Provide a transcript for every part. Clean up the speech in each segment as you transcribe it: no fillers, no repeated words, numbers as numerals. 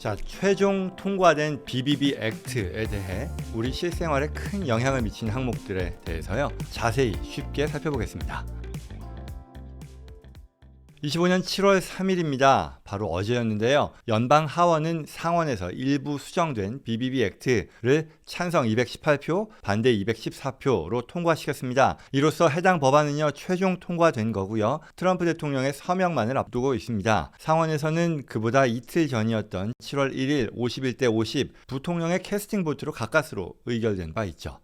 자, 최종 통과된 BBB 액트에 대해 우리 실생활에 큰 영향을 미치는 항목들에 대해서요, 자세히 쉽게 살펴보겠습니다. 25년 7월 3일입니다. 바로 어제였는데요. 연방 하원은 상원에서 일부 수정된 BBB 액트를 찬성 218표, 반대 214표로 통과시켰습니다. 이로써 해당 법안은요, 최종 통과된 거고요. 트럼프 대통령의 서명만을 앞두고 있습니다. 상원에서는 그보다 이틀 전이었던 7월 1일 51대 50 부통령의 캐스팅 보트로 가까스로 의결된 바 있죠.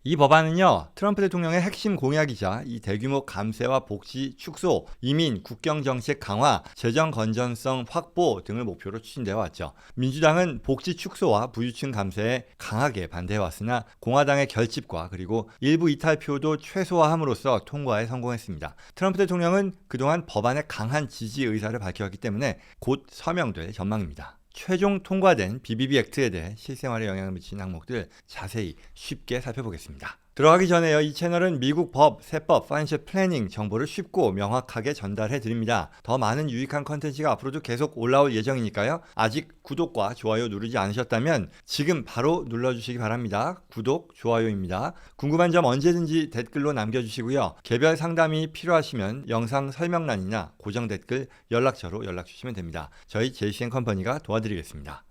이 법안은요, 트럼프 대통령의 핵심 공약이자 이 대규모 감세와 복지 축소, 이민, 국경 정책 강화, 재정 건전성 확보 등을 목표로 추진되어 왔죠. 민주당은 복지 축소와 부유층 감세에 강하게 반대해 왔으나 공화당의 결집과 그리고 일부 이탈표도 최소화함으로써 통과에 성공했습니다. 트럼프 대통령은 그동안 법안에 강한 지지 의사를 밝혀왔기 때문에 곧 서명될 전망입니다. 최종 통과된 BBB 액트에 대해 실생활에 영향을 미치는 항목들 자세히 쉽게 살펴보겠습니다. 들어가기 전에요, 이 채널은 미국 법, 세법, 파이낸셜 플래닝 정보를 쉽고 명확하게 전달해 드립니다. 더 많은 유익한 컨텐츠가 앞으로도 계속 올라올 예정이니까요. 아직 구독과 좋아요 누르지 않으셨다면 지금 바로 눌러주시기 바랍니다. 구독, 좋아요입니다. 궁금한 점 언제든지 댓글로 남겨주시고요. 개별 상담이 필요하시면 영상 설명란이나 고정 댓글, 연락처로 연락 주시면 됩니다. 저희 JCN컴퍼니가 도와드리겠습니다.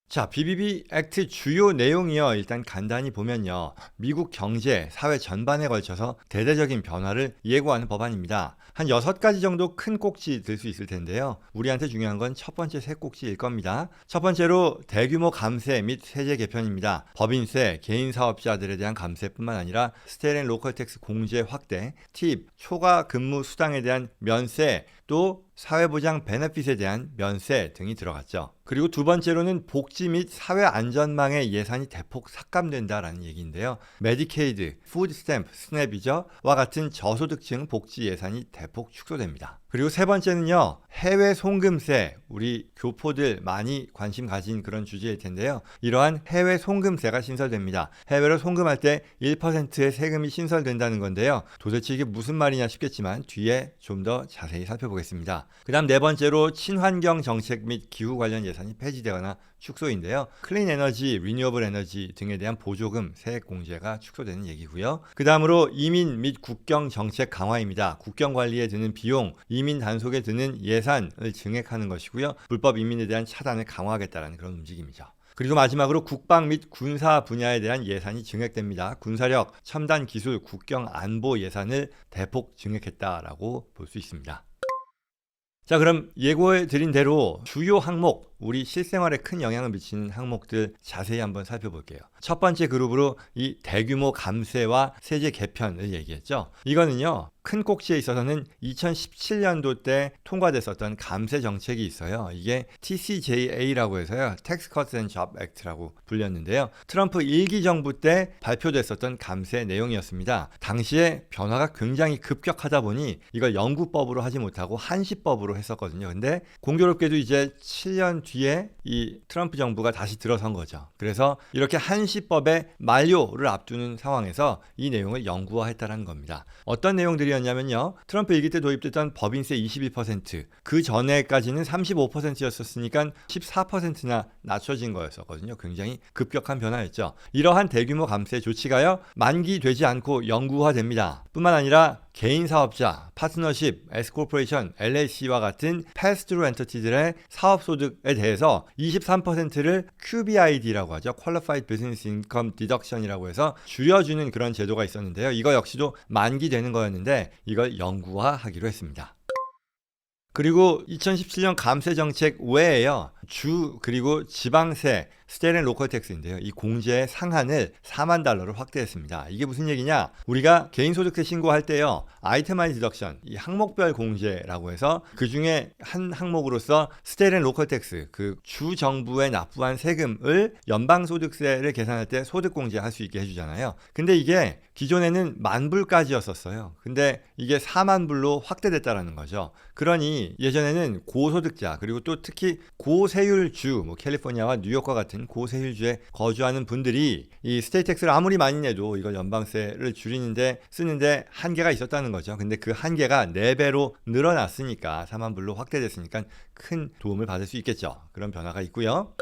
자, BBB 액트 주요 내용이요, 일단 간단히 보면요, 미국 경제, 사회 전반에 걸쳐서 대대적인 변화를 예고하는 법안입니다. 한 6가지 정도 큰 꼭지 들 수 있을 텐데요. 우리한테 중요한 건 첫 번째 세 꼭지일 겁니다. 첫 번째로 대규모 감세 및 세제 개편입니다. 법인세, 개인 사업자들에 대한 감세뿐만 아니라 스테이트 앤 로컬 텍스 공제 확대, 팁, 초과 근무 수당에 대한 면세, 또 사회보장 베네핏에 대한 면세 등이 들어갔죠. 그리고 두 번째로는 복지 및 사회안전망의 예산이 대폭 삭감된다라는 얘기인데요. 메디케이드, 푸드 스탬프, 스냅이죠. 와 같은 저소득층 복지 예산이 대폭 축소됩니다. 그리고 세 번째는요, 해외 송금세, 우리 교포들 많이 관심 가진 그런 주제일 텐데요. 이러한 해외 송금세가 신설됩니다. 해외로 송금할 때 1%의 세금이 신설된다는 건데요. 도대체 이게 무슨 말이냐 싶겠지만 뒤에 좀 더 자세히 살펴보겠습니다. 그 다음 네 번째로 친환경 정책 및 기후 관련 예산이 폐지되거나 축소인데요. 클린 에너지, 리뉴어블 에너지 등에 대한 보조금, 세액 공제가 축소되는 얘기고요. 그 다음으로 이민 및 국경 정책 강화입니다. 국경 관리에 드는 비용, 이민 단속에 드는 예산을 증액하는 것이고요. 불법 이민에 대한 차단을 강화하겠다는 그런 움직임이죠. 그리고 마지막으로 국방 및 군사 분야에 대한 예산이 증액됩니다. 군사력, 첨단 기술, 국경 안보 예산을 대폭 증액했다라고 볼 수 있습니다. 자, 그럼 예고해 드린 대로 주요 항목, 우리 실생활에 큰 영향을 미치는 항목들 자세히 한번 살펴볼게요. 첫 번째 그룹으로 이 대규모 감세와 세제 개편을 얘기했죠. 이거는요, 큰 꼭지에 있어서는 2017년도 때 통과됐었던 감세 정책이 있어요. 이게 TCJA라고 해서요, Tax Cuts and Jobs Act라고 불렸는데요. 트럼프 1기 정부 때 발표됐었던 감세 내용이었습니다. 당시에 변화가 굉장히 급격하다 보니 이걸 영구법으로 하지 못하고 한시법으로 했었거든요. 근데 공교롭게도 이제 7년 뒤에 이 트럼프 정부가 다시 들어선 거죠. 그래서 이렇게 한시법의 만료를 앞두는 상황에서 이 내용을 영구화했다는 겁니다. 어떤 내용들이었냐면요, 트럼프 1기 때 도입됐던 법인세 21%, 그 전에까지는 35%였었으니까 14%나 낮춰진 거였었거든요. 굉장히 급격한 변화였죠. 이러한 대규모 감세 조치가요, 만기되지 않고 영구화됩니다. 뿐만 아니라 개인 사업자, 파트너십, S코퍼레이션, LLC와 같은 패스트루 엔터티들의 사업소득에 대해서 23%를 QBID라고 하죠. Qualified Business Income Deduction이라고 해서 줄여주는 그런 제도가 있었는데요. 이거 역시도 만기되는 거였는데 이걸 영구화하기로 했습니다. 그리고 2017년 감세 정책 외에요, 주 그리고 지방세, 스테이트 앤 로컬 텍스인데요. 이 공제의 상한을 4만 달러로 확대했습니다. 이게 무슨 얘기냐? 우리가 개인소득세 신고할 때요, 아이템마이즈 디덕션, 이 항목별 공제라고 해서 그 중에 한 항목으로서 스테이트 앤 로컬 텍스, 그 주 정부에 납부한 세금을 연방소득세를 계산할 때 소득공제할 수 있게 해주잖아요. 근데 이게 기존에는 10,000불까지였었어요. 근데 이게 4만 불로 확대됐다라는 거죠. 그러니 예전에는 고소득자, 그리고 또 특히 고세 고세율주, 캘리포니아와 뉴욕과 같은 고세율주에 거주하는 분들이 이 스테이트 텍스를 아무리 많이 내도 이걸 연방세를 줄이는데 쓰는데 한계가 있었다는 거죠. 근데 그 한계가 4배로 늘어났으니까 4만 불로 확대됐으니까 큰 도움을 받을 수 있겠죠. 그런 변화가 있고요.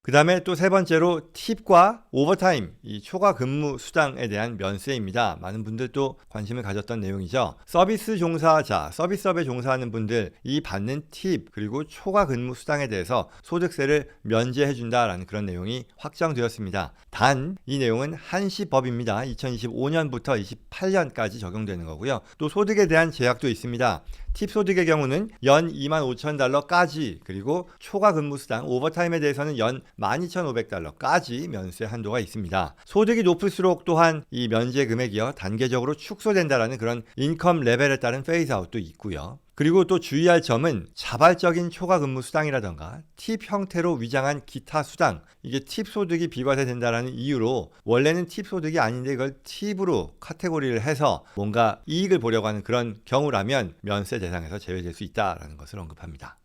그 다음에 또 세 번째로 팁과 오버타임, 이 초과 근무 수당에 대한 면세입니다. 많은 분들도 관심을 가졌던 내용이죠. 서비스 종사자, 서비스업에 종사하는 분들, 이 받는 팁 그리고 초과 근무 수당에 대해서 소득세를 면제해준다라는 그런 내용이 확정되었습니다. 단 이 내용은 한시법입니다. 2025년부터 28년까지 적용되는 거고요. 또 소득에 대한 제약도 있습니다. 팁 소득의 경우는 연 25,000달러까지, 그리고 초과 근무 수당, 오버타임에 대해서는 연 12,500달러까지 면세 한도가 있습니다. 소득이 높을수록 또한 이 면제 금액이요 단계적으로 축소된다라는 그런 인컴 레벨에 따른 페이스아웃도 있고요. 그리고 또 주의할 점은 자발적인 초과 근무 수당이라던가 팁 형태로 위장한 기타 수당, 이게 팁 소득이 비과세된다라는 이유로 원래는 팁 소득이 아닌데 이걸 팁으로 카테고리를 해서 뭔가 이익을 보려고 하는 그런 경우라면 면세 대상에서 제외될 수 있다라는 것을 언급합니다.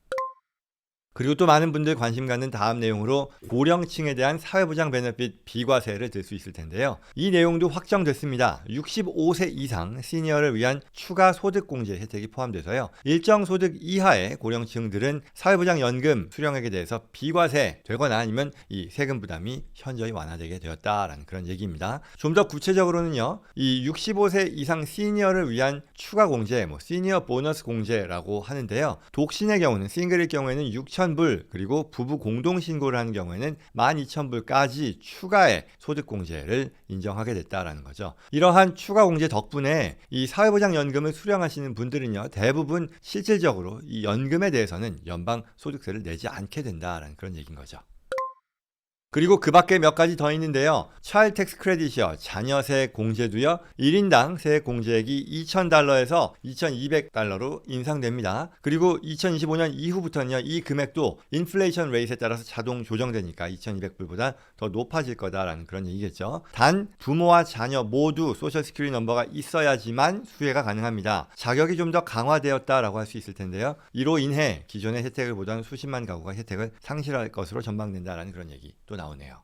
그리고 또 많은 분들 관심 갖는 다음 내용으로 고령층에 대한 사회보장 베네핏 비과세를 들 수 있을 텐데요. 이 내용도 확정됐습니다. 65세 이상 시니어를 위한 추가 소득공제 혜택이 포함돼서요. 일정 소득 이하의 고령층들은 사회보장연금 수령액에 대해서 비과세 되거나 아니면 이 세금 부담이 현저히 완화되게 되었다라는 그런 얘기입니다. 좀 더 구체적으로는요. 이 65세 이상 시니어를 위한 추가 공제, 시니어 보너스 공제라고 하는데요. 독신의 경우는 싱글일 경우에는 6,000불, 그리고 부부 공동 신고를 하는 경우에는 12,000불까지 추가의 소득공제를 인정하게 됐다라는 거죠. 이러한 추가 공제 덕분에 이 사회보장연금을 수령하시는 분들은요, 대부분 실질적으로 이 연금에 대해서는 연방 소득세를 내지 않게 된다라는 그런 얘기인 거죠. 그리고 그 밖에 몇 가지 더 있는데요. 차일드 텍스 크레딧이요. 자녀세 공제도요. 1인당 세액 공제액이 $2,000에서 $2,200로 인상됩니다. 그리고 2025년 이후부터는요. 이 금액도 인플레이션 레이트에 따라서 자동 조정되니까 2,200불보다 더 높아질 거다라는 그런 얘기겠죠. 단 부모와 자녀 모두 소셜 시큐리티 넘버가 있어야지만 수혜가 가능합니다. 자격이 좀 더 강화되었다라고 할 수 있을 텐데요. 이로 인해 기존의 혜택을 보던 수십만 가구가 혜택을 상실할 것으로 전망된다라는 그런 얘기 또 나오네요.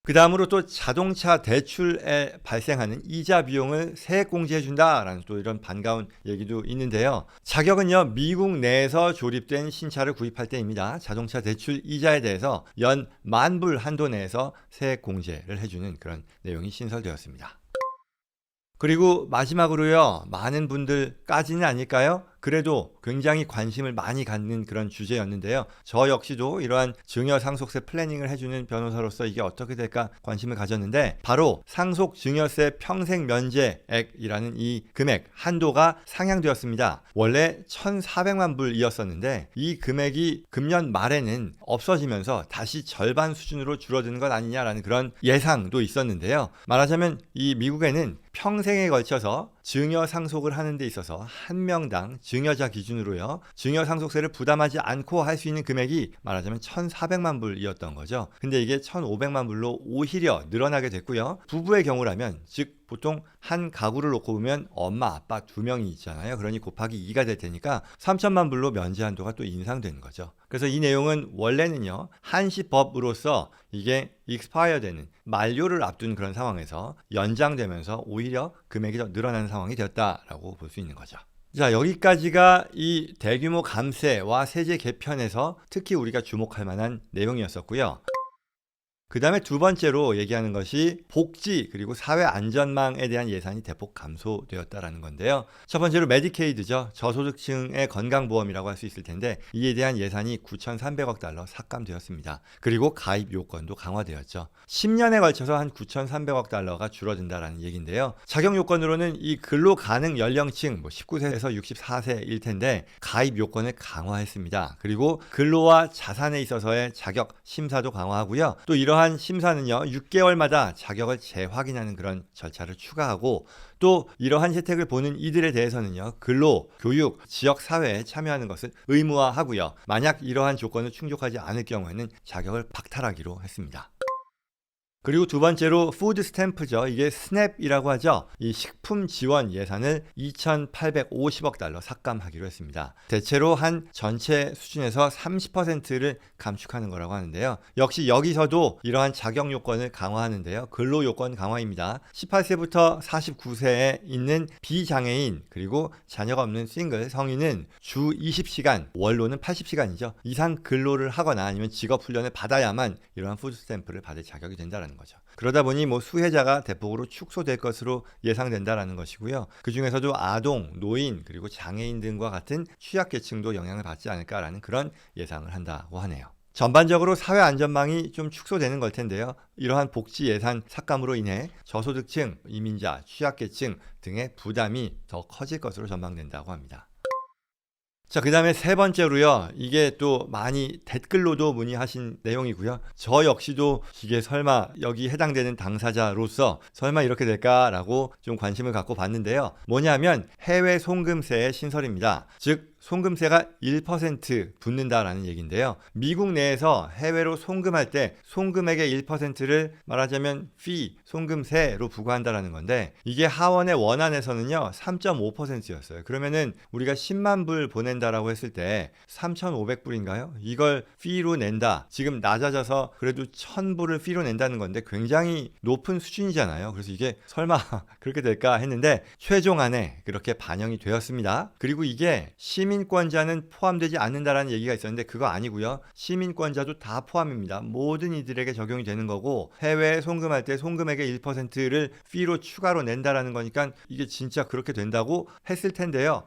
그 다음으로 또 자동차 대출에 발생하는 이자 비용을 세액 공제해준다라는 또 이런 반가운 얘기도 있는데요. 자격은요, 미국 내에서 조립된 신차를 구입할 때입니다. 자동차 대출 이자에 대해서 연 10,000불 한도 내에서 세액 공제를 해주는 그런 내용이 신설되었습니다. 그리고 마지막으로요, 많은 분들까지는 아닐까요? 그래도 굉장히 관심을 많이 갖는 그런 주제였는데요. 저 역시도 이러한 증여 상속세 플래닝을 해주는 변호사로서 이게 어떻게 될까 관심을 가졌는데, 바로 상속 증여세 평생 면제액이라는 이 금액 한도가 상향되었습니다. 원래 1,400만 불이었었는데 이 금액이 금년 말에는 없어지면서 다시 절반 수준으로 줄어드는 것 아니냐라는 그런 예상도 있었는데요. 말하자면 이 미국에는 평생에 걸쳐서 증여 상속을 하는 데 있어서 한 명당 증여자 기준으로요, 증여 상속세를 부담하지 않고 할 수 있는 금액이 말하자면 1,400만 불이었던 거죠. 근데 이게 1,500만 불로 오히려 늘어나게 됐고요. 부부의 경우라면, 즉 보통 한 가구를 놓고 보면 엄마, 아빠 2명이 있잖아요. 그러니 곱하기 2가 될 테니까 3천만 불로 면제 한도가 또 인상되는 거죠. 그래서 이 내용은 원래는요, 한시법으로서 이게 익스파이어 되는, 만료를 앞둔 그런 상황에서 연장되면서 오히려 금액이 더 늘어나는 상황이 되었다라고 볼 수 있는 거죠. 자, 여기까지가 이 대규모 감세와 세제 개편에서 특히 우리가 주목할 만한 내용이었었고요. 그 다음에 두 번째로 얘기하는 것이 복지 그리고 사회 안전망에 대한 예산이 대폭 감소되었다라는 건데요. 첫 번째로 메디케이드죠. 저소득층의 건강보험이라고 할 수 있을 텐데 이에 대한 예산이 9,300억 달러 삭감되었습니다. 그리고 가입 요건도 강화되었죠. 10년에 걸쳐서 한 9,300억 달러가 줄어든다라는 얘기인데요. 자격 요건으로는 이 근로 가능 연령층 19세에서 64세일 텐데 가입 요건을 강화했습니다. 그리고 근로와 자산에 있어서의 자격 심사도 강화하고요. 또 이러한 심사는요, 6개월마다 자격을 재확인하는 그런 절차를 추가하고, 또 이러한 혜택을 보는 이들에 대해서는요, 근로, 교육, 지역 사회에 참여하는 것을 의무화하고요. 만약 이러한 조건을 충족하지 않을 경우에는 자격을 박탈하기로 했습니다. 그리고 두 번째로 푸드 스탬프죠. 이게 스냅이라고 하죠. 이 식품 지원 예산을 2,850억 달러 삭감하기로 했습니다. 대체로 한 전체 수준에서 30%를 감축하는 거라고 하는데요. 역시 여기서도 이러한 자격 요건을 강화하는데요. 근로 요건 강화입니다. 18세부터 49세에 있는 비장애인 그리고 자녀가 없는 싱글 성인은 주 20시간, 원로는 80시간이죠. 이상 근로를 하거나 아니면 직업 훈련을 받아야만 이러한 푸드 스탬프를 받을 자격이 된다는 거죠. 그러다 보니 수혜자가 대폭으로 축소될 것으로 예상된다라는 것이고요. 그 중에서도 아동, 노인, 그리고 장애인 등과 같은 취약계층도 영향을 받지 않을까라는 그런 예상을 한다고 하네요. 전반적으로 사회 안전망이 좀 축소되는 걸 텐데요. 이러한 복지 예산 삭감으로 인해 저소득층, 이민자, 취약계층 등의 부담이 더 커질 것으로 전망된다고 합니다. 자, 그 다음에 세 번째로요. 이게 또 많이 댓글로도 문의하신 내용이고요. 저 역시도 이게 설마 여기 해당되는 당사자로서 설마 이렇게 될까라고 좀 관심을 갖고 봤는데요. 뭐냐면 해외 송금세의 신설입니다. 즉 송금세가 1% 붙는다라는 얘기인데요. 미국 내에서 해외로 송금할 때 송금액의 1%를 말하자면 송금세로 부과한다라는 건데 이게 하원의 원안에서는요 3.5%였어요. 그러면은 우리가 10만 불 보낸다라고 했을 때 3,500불인가요? 이걸 피로 낸다. 지금 낮아져서 그래도 1,000불을 피로 낸다는 건데 굉장히 높은 수준이잖아요. 그래서 이게 설마 그렇게 될까 했는데 최종안에 그렇게 반영이 되었습니다. 그리고 이게 시민권자는 포함되지 않는다라는 얘기가 있었는데 그거 아니고요. 시민권자도 다 포함입니다. 모든 이들에게 적용이 되는 거고 해외에 송금할 때 송금액의 1%를 피로 추가로 낸다라는 거니까 이게 진짜 그렇게 된다고 했을 텐데요.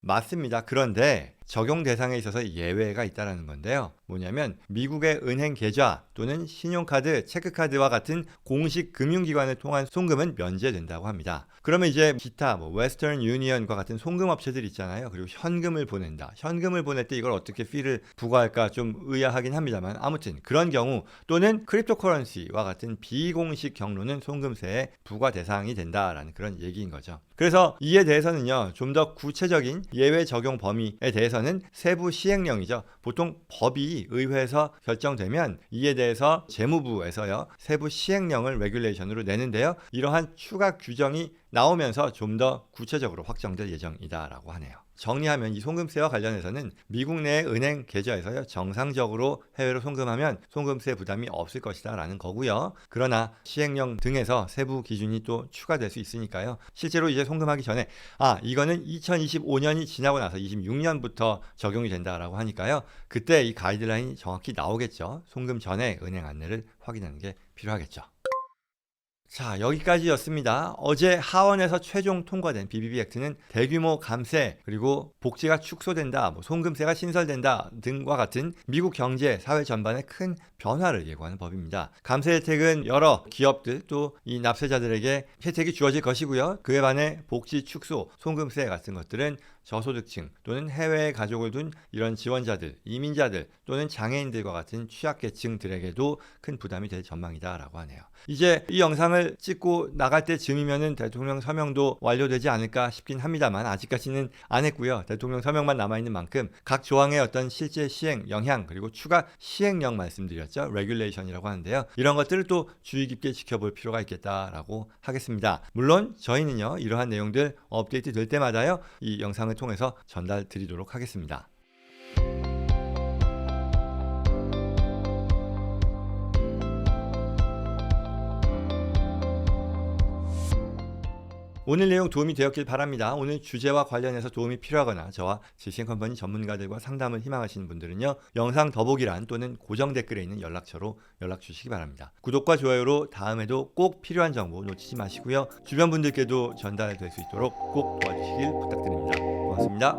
맞습니다. 그런데 적용 대상에 있어서 예외가 있다는 건데요. 뭐냐면 미국의 은행 계좌 또는 신용카드, 체크카드와 같은 공식 금융기관을 통한 송금은 면제된다고 합니다. 그러면 이제 기타 웨스턴 유니언과 같은 송금업체들 있잖아요. 그리고 현금을 보낸다. 현금을 보낼 때 이걸 어떻게 피를 부과할까 좀 의아하긴 합니다만 아무튼 그런 경우 또는 크립토커런시와 같은 비공식 경로는 송금세의 부과 대상이 된다라는 그런 얘기인 거죠. 그래서 이에 대해서는요. 좀 더 구체적인 예외 적용 범위에 대해서는 세부 시행령이죠. 보통 법이 의회에서 결정되면 이에 대해서 재무부에서요. 세부 시행령을 레귤레이션으로 내는데요. 이러한 추가 규정이 나오면서 좀 더 구체적으로 확정될 예정이다라고 하네요. 정리하면 이 송금세와 관련해서는 미국 내 은행 계좌에서요. 정상적으로 해외로 송금하면 송금세 부담이 없을 것이다 라는 거고요. 그러나 시행령 등에서 세부 기준이 또 추가될 수 있으니까요. 실제로 이제 송금하기 전에 이거는 2025년이 지나고 나서 26년부터 적용이 된다라고 하니까요. 그때 이 가이드라인이 정확히 나오겠죠. 송금 전에 은행 안내를 확인하는 게 필요하겠죠. 자, 여기까지였습니다. 어제 하원에서 최종 통과된 BBB 액트는 대규모 감세 그리고 복지가 축소된다, 송금세가 신설된다 등과 같은 미국 경제, 사회 전반에 큰 변화를 예고하는 법입니다. 감세 혜택은 여러 기업들 또 이 납세자들에게 혜택이 주어질 것이고요. 그에 반해 복지 축소, 송금세 같은 것들은 저소득층 또는 해외에 가족을 둔 이런 지원자들, 이민자들 또는 장애인들과 같은 취약계층들에게도 큰 부담이 될 전망이다라고 하네요. 이제 이 영상을 찍고 나갈 때쯤이면은 대통령 서명도 완료되지 않을까 싶긴 합니다만 아직까지는 안 했고요. 대통령 서명만 남아있는 만큼 각 조항의 어떤 실제 시행 영향 그리고 추가 시행령 말씀드렸죠. 레귤레이션이라고 하는데요. 이런 것들을 또 주의 깊게 지켜볼 필요가 있겠다라고 하겠습니다. 물론 저희는요. 이러한 내용들 업데이트 될 때마다요. 이 영상을 통해서 전달 드리도록 하겠습니다. 오늘 내용 도움이 되었길 바랍니다. 오늘 주제와 관련해서 도움이 필요하거나 저와 지싱컴퍼니 전문가들과 상담을 희망하시는 분들은요. 영상 더보기란 또는 고정 댓글에 있는 연락처로 연락 주시기 바랍니다. 구독과 좋아요로 다음에도 꼭 필요한 정보 놓치지 마시고요. 주변 분들께도 전달될 수 있도록 꼭 도와주시길 부탁드립니다. 고맙습니다.